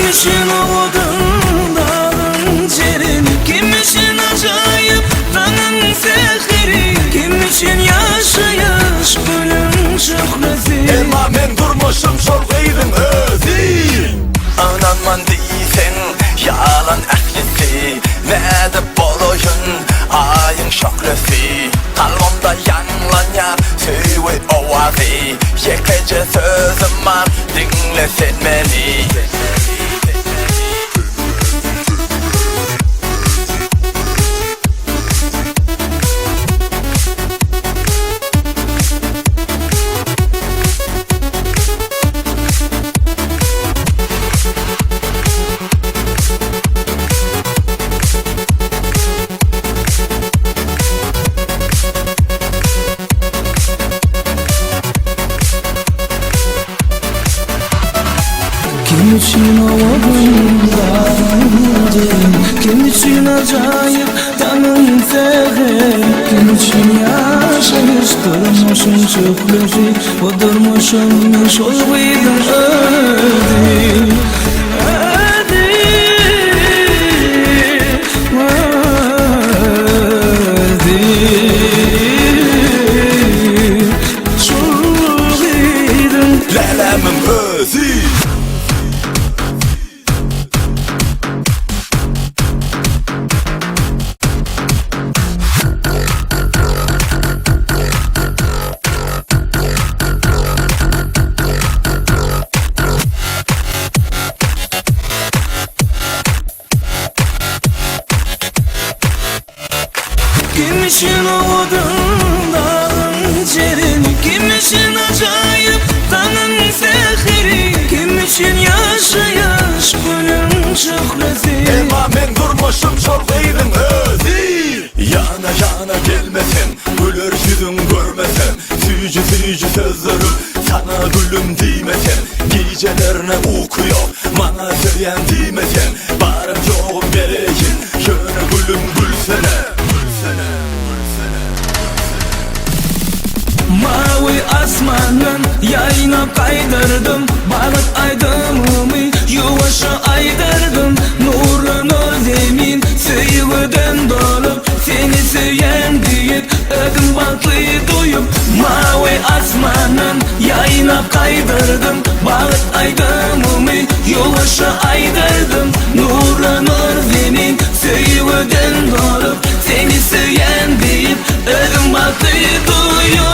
için ovudun dağın cerini, kim için acayip tanın sehri, kim için yaşayış gülün şöhresi. Elma men durmuşum şolgıydın özü. Ananman deysen yalan əhlisi, ne de boloyun ayın şöhresi. Kalbimda yanlanıyor söyle ovazı, yekece sözüm var dinle sen beni. Kim için ovudun dağın cerini, kim için acayip tanın sehri, kim için yaşayış durmuşun şöhresi, o durmuşun şolgıydın ödü. Lələmin özü. Kim için ovudun dağın cerini, kim için acayip tanın sehri, kim için yaşayış gülün şöhresi. Elma men durmuşum şolgıydın özü. Yana yana gelmesen, gülür yüzün görmesen, Süyücü sözlerim sana gülüm deymesen, gecelerine uykuyor bana söyleyen deymesen, barım çoğum vereyim şöyle gülüm gülsene. Mavi asmanın yayına kaydırdım, balık aydımımı yuvaşa aydırdım. Nurun özlemin sevgiden dolup, seni söyleyen deyip ödüm baklı duyup. Mavi asmanın yayına kaydırdım, balık aydımımı yuvaşa aydırdım. Nurun özlemin sevgiden dolup, seni söyleyen deyip ödüm baklı duyup.